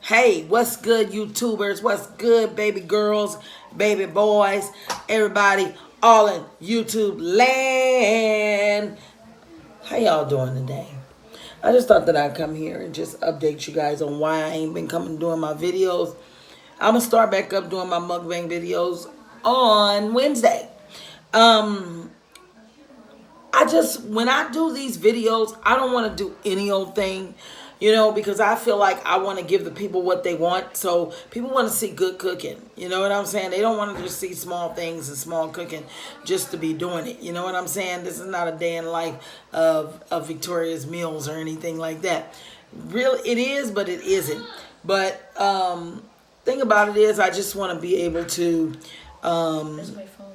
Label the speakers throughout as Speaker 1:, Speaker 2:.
Speaker 1: Hey, what's good, YouTubers? What's good, baby girls, baby boys, everybody, all in YouTube land? How y'all doing today? I just thought that I'd come here and just update you guys on why I ain't been coming doing my videos. I'm gonna start back up doing my mukbang videos on Wednesday. Um, when I do these videos, I don't want to do any old thing, because I feel like I want to give the people what they want. So people want to see good cooking. You know what I'm saying? They don't want to just see small things and small cooking just to be doing it. You know what I'm saying? This is not a day in life of Victoria's Meals or anything like that. Really, it is, but it isn't. But thing about it is, I just want to be able to.
Speaker 2: Where's my phone?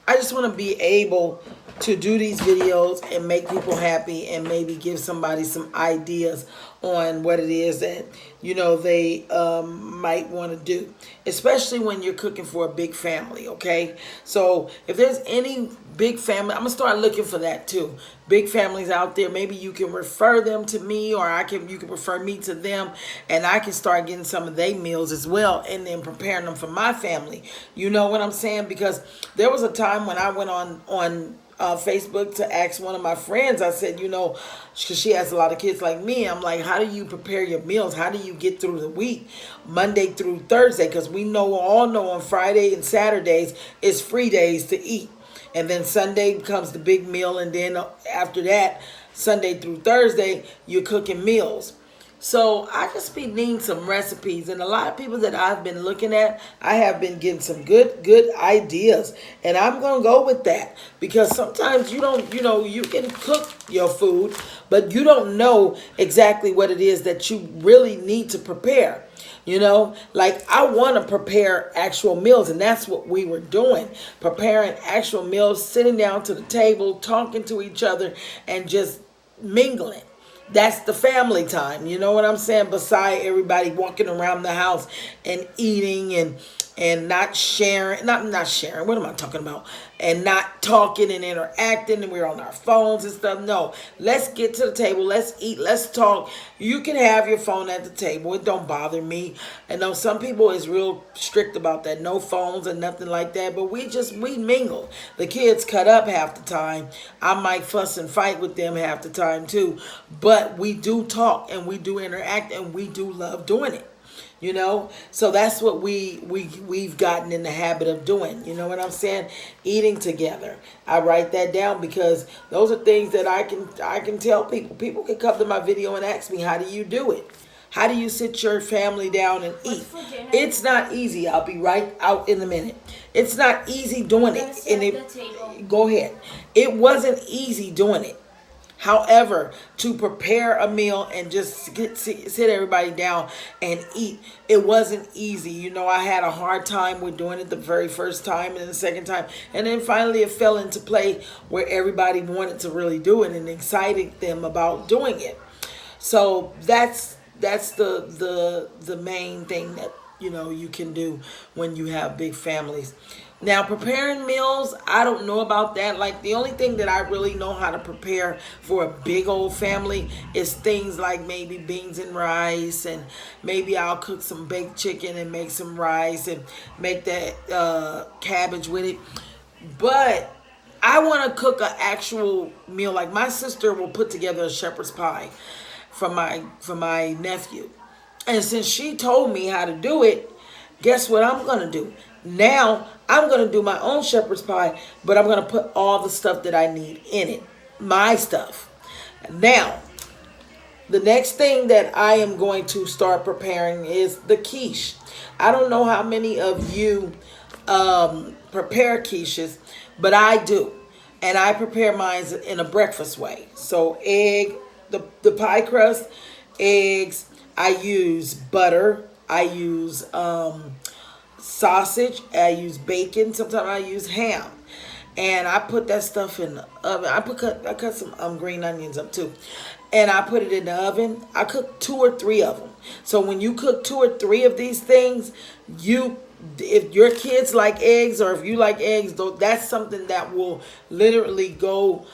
Speaker 1: I just want to be able to do these videos and make people happy and maybe give somebody some ideas on what it is that they might want to do, especially when you're cooking for a big family. Okay, so if there's any big family, I'm gonna start looking for that too. Big families out there, maybe you can refer them to me, or you can refer me to them, and I can start getting some of their meals as well and then preparing them for my family. You know what I'm saying? Because there was a time when I went on Facebook to ask one of my friends. I said, because she has a lot of kids like me. I'm like, how do you prepare your meals? How do you get through the week, Monday through Thursday? Because we all know on Friday and Saturdays is free days to eat. And then Sunday becomes the big meal. And then after that, Sunday through Thursday, you're cooking meals. So I just be needing some recipes, and a lot of people that I've been looking at, I have been getting some good ideas, and I'm gonna go with that because sometimes you don't, you can cook your food, but you don't know exactly what it is that you really need to prepare. Like I want to prepare actual meals, and that's what we were doing, preparing actual meals, sitting down to the table, talking to each other, and just mingling. That's the family time, you know what I'm saying? Beside everybody walking around the house and eating and not sharing, not sharing, what am I talking about? And not talking and interacting, and we're on our phones and stuff. No, let's get to the table, let's eat, let's talk. You can have your phone at the table, it don't bother me. I know some people is real strict about that, no phones and nothing like that, but we mingle. The kids cut up half the time. I might fuss and fight with them half the time too, but we do talk and we do interact and we do love doing it. So that's what we've gotten in the habit of doing. You know what I'm saying? Eating together. I write that down because those are things that I can tell people. People can come to my video and ask me, how do you do it? How do you sit your family down and eat? It's not easy. I'll be right out in a minute. It's not easy doing it. And go ahead. It wasn't easy doing it. However, to prepare a meal and just sit everybody down and eat, it wasn't easy. I had a hard time with doing it the very first time and the second time. And then finally it fell into play where everybody wanted to really do it and excited them about doing it. So that's the main thing that you can do when you have big families. Now, preparing meals, I don't know about that. Like, the only thing that I really know how to prepare for a big old family is things like maybe beans and rice, and maybe I'll cook some baked chicken and make some rice and make that cabbage with it. But I want to cook an actual meal. Like, my sister will put together a shepherd's pie for my nephew. And since she told me how to do it, guess what I'm going to do? Now, I'm going to do my own shepherd's pie, but I'm going to put all the stuff that I need in it. My stuff. Now, the next thing that I am going to start preparing is the quiche. I don't know how many of you prepare quiches, but I do. And I prepare mine in a breakfast way. So egg, the pie crust, eggs. I use butter. I use sausage. I use bacon. Sometimes I use ham. And I put that stuff in the oven. I cut some green onions up too. And I put it in the oven. I cook 2 or 3 of them. So when you cook 2 or 3 of these things, if your kids like eggs, or if you like eggs, that's something that will literally go,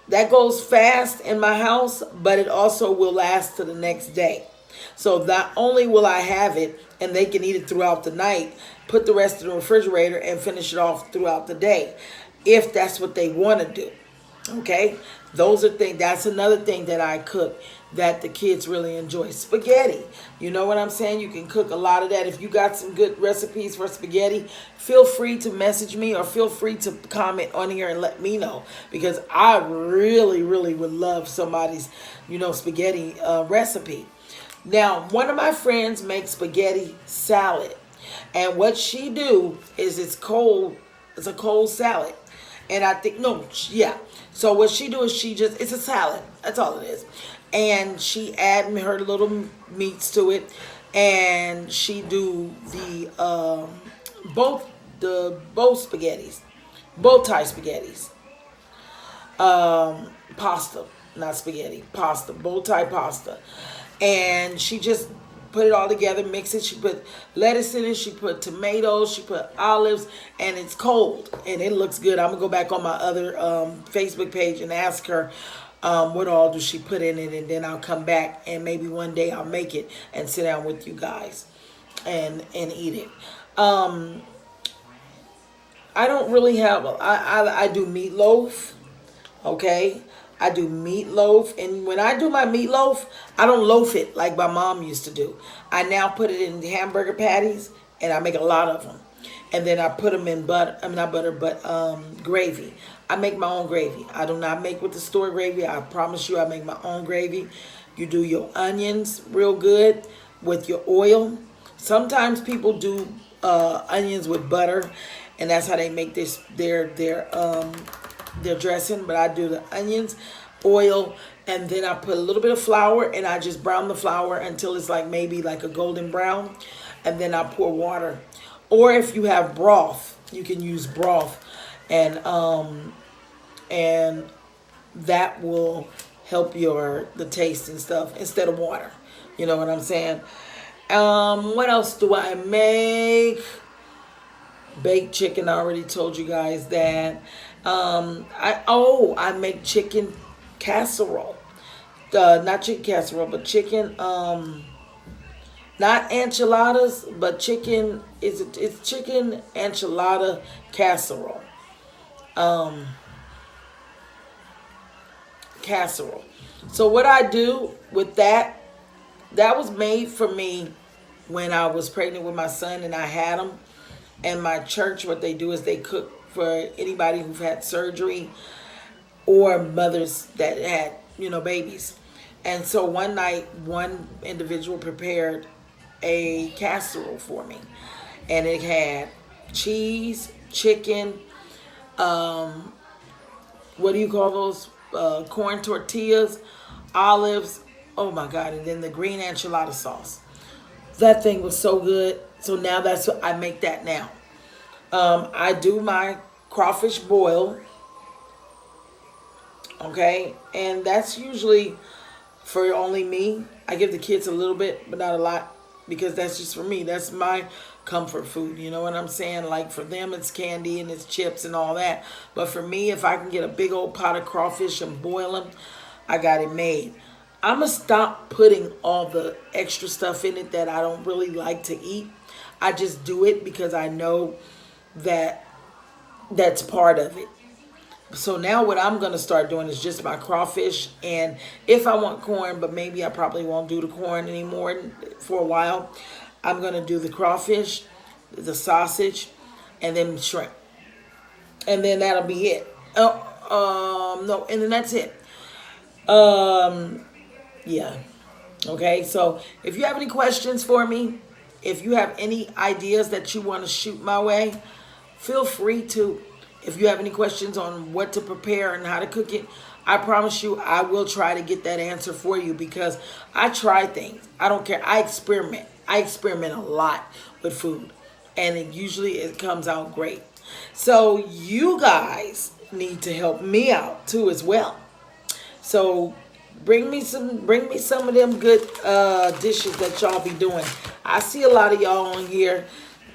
Speaker 1: that goes fast in my house, but it also will last to the next day. So not only will I have it and they can eat it throughout the night, put the rest in the refrigerator and finish it off throughout the day, if that's what they want to do. Okay, those are things. That's another thing that I cook that the kids really enjoy. Spaghetti. You know what I'm saying? You can cook a lot of that. If you got some good recipes for spaghetti, feel free to message me or feel free to comment on here and let me know, because I really, really would love somebody's, spaghetti recipe. Now, one of my friends makes spaghetti salad, and what she do is it's cold. It's a cold salad, and I think no, yeah. So what she do is it's a salad. That's all it is, and she add her little meats to it, and she do the both spaghettis, both Thai spaghettis, pasta, not spaghetti, pasta, bow tie pasta. And she just put it all together, mix it. She put lettuce in it, she put tomatoes, she put olives, and it's cold and it looks good. I'm gonna go back on my other Facebook page and ask her what all does she put in it, and then I'll come back and maybe one day I'll make it and sit down with you guys and eat it. I don't really have I do meatloaf. Okay, I do meatloaf, and when I do my meatloaf, I don't loaf it like my mom used to do. I now put it in hamburger patties, and I make a lot of them, and then I put them in butter. I mean, not butter, but gravy. I make my own gravy. I do not make with the store gravy. I promise you, I make my own gravy. You do your onions real good with your oil. Sometimes people do onions with butter, and that's how they make their dressing. But I do the onions, oil, and then I put a little bit of flour, and I just brown the flour until it's like maybe like a golden brown, and then I pour water. Or if you have broth, you can use broth, and that will help the taste and stuff instead of water. You know what I'm saying? What else do I make? Baked chicken. I already told you guys that. I make chicken casserole. Not chicken casserole, but chicken. Not enchiladas, but chicken. It's chicken enchilada casserole. Casserole. So what I do with that was made for me when I was pregnant with my son, and I had him. And my church, what they do is they cook for anybody who've had surgery or mothers that had, babies. And so one night, one individual prepared a casserole for me. And it had cheese, chicken, what do you call those? Corn tortillas, olives. Oh my God. And then the green enchilada sauce. That thing was so good. So now that's what I make that now. I do my crawfish boil. Okay. And that's usually for only me. I give the kids a little bit, but not a lot, because that's just for me. That's my comfort food. You know what I'm saying? Like for them, it's candy and it's chips and all that. But for me, if I can get a big old pot of crawfish and boil them, I got it made. I'm going to stop putting all the extra stuff in it that I don't really like to eat. I just do it because I know that that's part of it. So now what I'm going to start doing is just my crawfish. And if I want corn, but maybe I probably won't do the corn anymore for a while, I'm going to do the crawfish, the sausage, and then shrimp. And then that'll be it. No, and then that's it. Yeah. Okay, so if you have any questions for me, if you have any ideas that you want to shoot my way, feel free to. If you have any questions on what to prepare and how to cook it, I promise you I will try to get that answer for you, because I try things. I don't care. I experiment. I experiment a lot with food, and it comes out great. So you guys need to help me out too as well. So bring me some of them good dishes that y'all be doing. I see a lot of y'all on here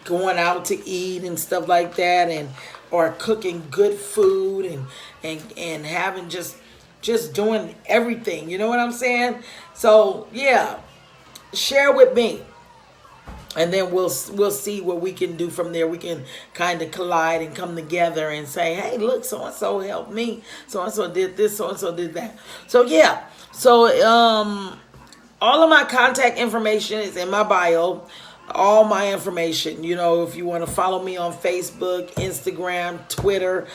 Speaker 1: going out to eat and stuff like that, and or cooking good food and having just doing everything. You know what I'm saying? So yeah, share with me. And then we'll see what we can do from there. We can kind of collide and come together and say, hey, look, so and so helped me. So and so did this. So and so did that. So yeah. So all of my contact information is in my bio. All my information. You know, if you want to follow me on Facebook, Instagram, Twitter.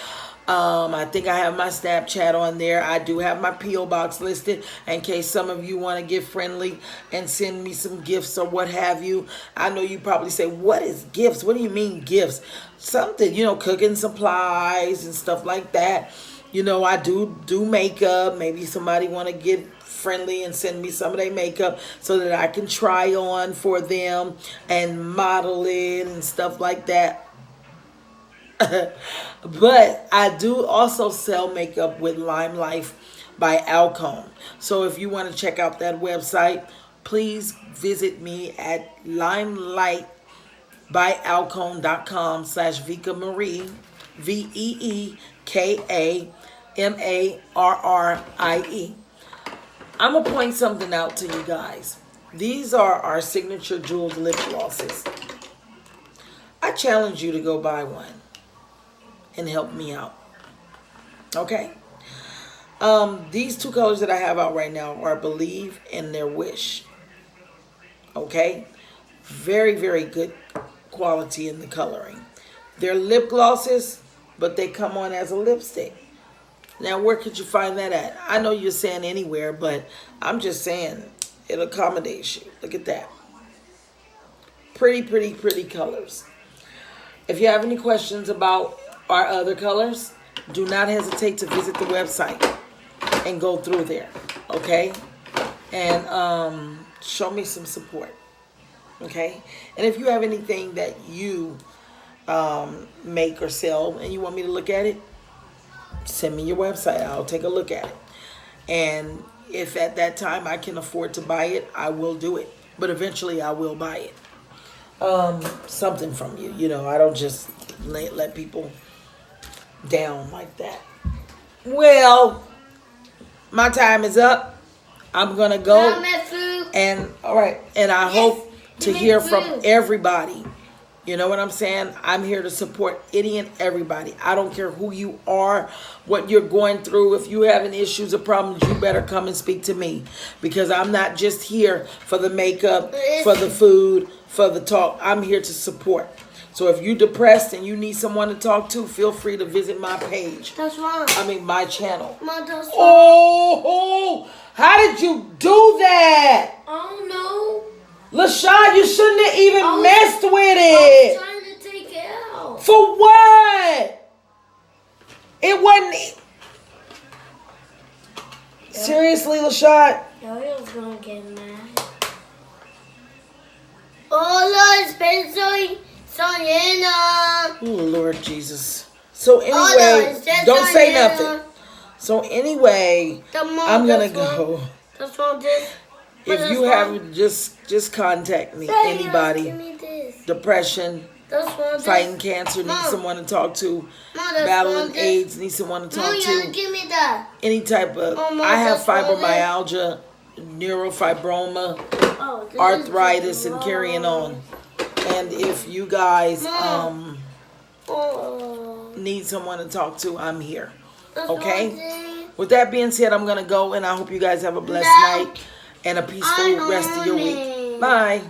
Speaker 1: I think I have my Snapchat on there. I do have my P.O. box listed in case some of you want to get friendly and send me some gifts or what have you. I know you probably say, what is gifts? What do you mean gifts? Something, you know, cooking supplies and stuff like that. You know, I do makeup. Maybe somebody want to get friendly and send me some of their makeup so that I can try on for them and model it and stuff like that. But I do also sell makeup with Lime Life by Alcone. So if you want to check out that website, please visit me at limelightbyalcone.com/Vika Marie, VeekaMarrie. I'm going to point something out to you guys. These are our signature jeweled lip glosses. I challenge you to go buy one and help me out. Okay? These two colors that I have out right now are Believe and Their Wish. Okay? Very, very good quality in the coloring. They're lip glosses, but they come on as a lipstick. Now, where could you find that at? I know you're saying anywhere, but I'm just saying it accommodates you. Look at that. Pretty, pretty, pretty colors. If you have any questions about our other colors, do not hesitate to visit the website and go through there, okay? And show me some support, okay? And if you have anything that you make or sell and you want me to look at it, send me your website. I'll take a look at it. And if at that time I can afford to buy it, I will do it. But eventually I will buy it. Something from you. You know, I don't just let people down like that. Well, my time is up. I'm gonna go. And all right, and I hope to hear from everybody. You know what I'm saying? I'm here to support any and everybody. I don't care who you are, what you're going through. If you having issues or problems, you better come and speak to me, because I'm not just here for the makeup, for the food, for the talk. I'm here to support. So if you're depressed and you need someone to talk to, feel free to visit my page.
Speaker 3: That's wrong.
Speaker 1: My channel.
Speaker 3: Mom, that's wrong.
Speaker 1: Oh, how did you do that?
Speaker 3: Oh, no.
Speaker 1: LaShawn, you shouldn't have even messed with
Speaker 3: I
Speaker 1: it.
Speaker 3: was trying to take it out.
Speaker 1: For what? It wasn't. Seriously, LaShawn?
Speaker 3: Yo-Yo's gonna get mad. Hola, estoy soñando.
Speaker 1: Oh, Lord Jesus. So anyway, don't say nothing. So anyway, I'm gonna go.
Speaker 3: That's wrong.
Speaker 1: If you have, just contact me. Anybody.
Speaker 3: Give me this.
Speaker 1: Depression,
Speaker 3: That's wrong.
Speaker 1: fighting cancer, need someone to talk to. Battling AIDS, need someone to talk to.
Speaker 3: Give me that.
Speaker 1: Any type of, I have fibromyalgia, neurofibroma, arthritis, and carrying on. And if you guys need someone to talk to, I'm here. Okay? With that being said, I'm going to go, and I hope you guys have a blessed night and a peaceful rest of your week. Bye.